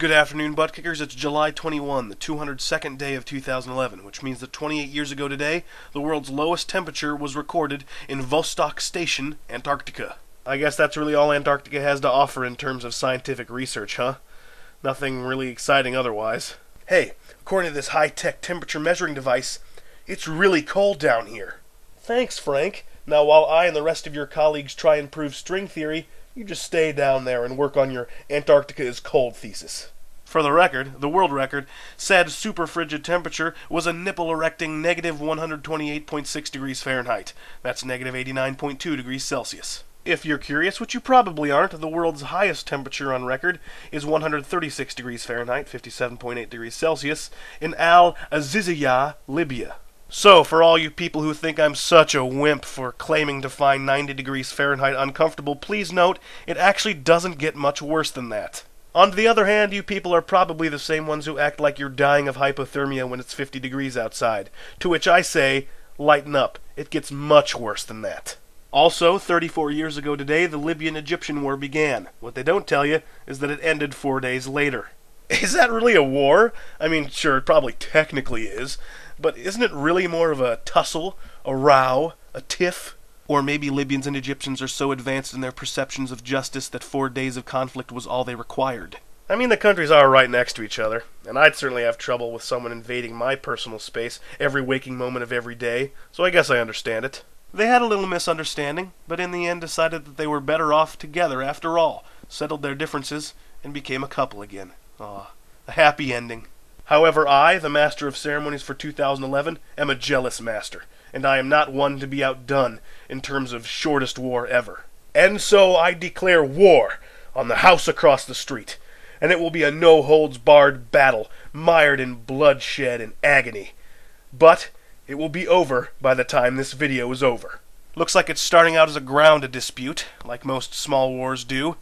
Good afternoon, butt kickers. It's July 21, the 202nd day of 2011, which means that 28 years ago today, the world's lowest temperature was recorded in Vostok Station, Antarctica. I guess that's really all Antarctica has to offer in terms of scientific research, huh? Nothing really exciting otherwise. Hey, according to this high-tech temperature measuring device, it's really cold down here. Thanks, Frank. Now, while I and the rest of your colleagues try and prove string theory, you just stay down there and work on your Antarctica is cold thesis. For the record, the world record, said super frigid temperature was a nipple-erecting negative 128.6 degrees Fahrenheit. That's negative 89.2 degrees Celsius. If you're curious, which you probably aren't, the world's highest temperature on record is 136 degrees Fahrenheit, 57.8 degrees Celsius, in Al-Aziziyah, Libya. So, for all you people who think I'm such a wimp for claiming to find 90 degrees Fahrenheit uncomfortable, please note, it actually doesn't get much worse than that. On the other hand, you people are probably the same ones who act like you're dying of hypothermia when it's 50 degrees outside. To which I say, lighten up. It gets much worse than that. Also, 34 years ago today, the Libyan-Egyptian war began. What they don't tell you is that it ended 4 days later. Is that really a war? I mean, sure, it probably technically is. But isn't it really more of a tussle, a row, a tiff? Or maybe Libyans and Egyptians are so advanced in their perceptions of justice that 4 days of conflict was all they required. I mean, the countries are right next to each other, and I'd certainly have trouble with someone invading my personal space every waking moment of every day, so I guess I understand it. They had a little misunderstanding, but in the end decided that they were better off together after all, settled their differences, and became a couple again. Aw, a happy ending. However, I, the Master of Ceremonies for 2011, am a jealous master, and I am not one to be outdone in terms of shortest war ever. And so I declare war on the house across the street, and it will be a no-holds-barred battle, mired in bloodshed and agony. But it will be over by the time this video is over. Looks like it's starting out as a ground dispute, like most small wars do.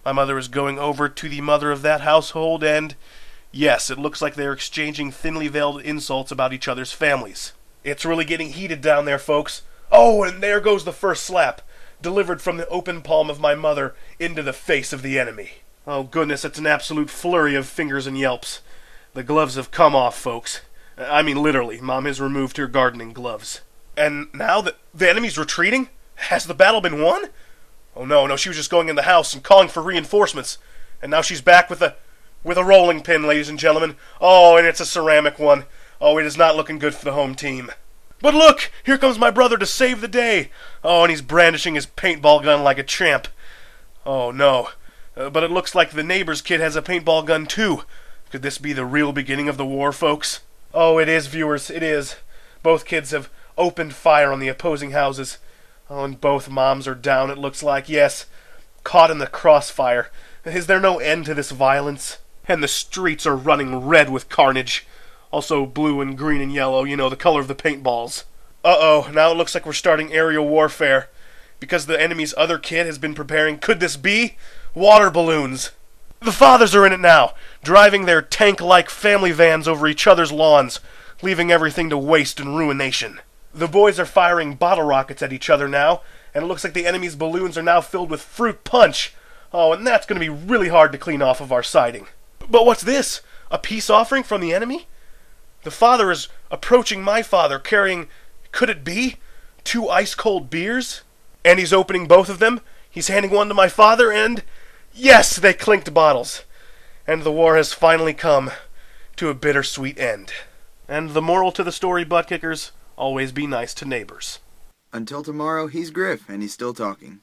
My mother is going over to the mother of that household, and yes, it looks like they're exchanging thinly veiled insults about each other's families. It's really getting heated down there, folks. Oh, and there goes the first slap, delivered from the open palm of my mother into the face of the enemy. Oh goodness, it's an absolute flurry of fingers and yelps. The gloves have come off, folks. I mean literally, Mom has removed her gardening gloves. And now the enemy's retreating? Has the battle been won? Oh no, she was just going in the house and calling for reinforcements. And now she's back with a rolling pin, ladies and gentlemen. Oh, and it's a ceramic one. Oh, it is not looking good for the home team. But look, here comes my brother to save the day. Oh, and he's brandishing his paintball gun like a champ. Oh, no. But it looks like the neighbor's kid has a paintball gun, too. Could this be the real beginning of the war, folks? Oh, it is, viewers, it is. Both kids have opened fire on the opposing houses. Oh, and both moms are down, it looks like. Yes, caught in the crossfire. Is there no end to this violence? And the streets are running red with carnage. Also blue and green and yellow, you know, the color of the paintballs. Uh-oh, now it looks like we're starting aerial warfare. Because the enemy's other kid has been preparing, could this be? Water balloons. The fathers are in it now, driving their tank-like family vans over each other's lawns, leaving everything to waste and ruination. The boys are firing bottle rockets at each other now, and it looks like the enemy's balloons are now filled with fruit punch. Oh, and that's going to be really hard to clean off of our siding. But what's this? A peace offering from the enemy? The father is approaching my father, carrying, could it be, 2 ice-cold beers? And he's opening both of them. He's handing one to my father, and yes, they clinked bottles. And the war has finally come to a bittersweet end. And the moral to the story, butt kickers, always be nice to neighbors. Until tomorrow, he's Griff, and he's still talking.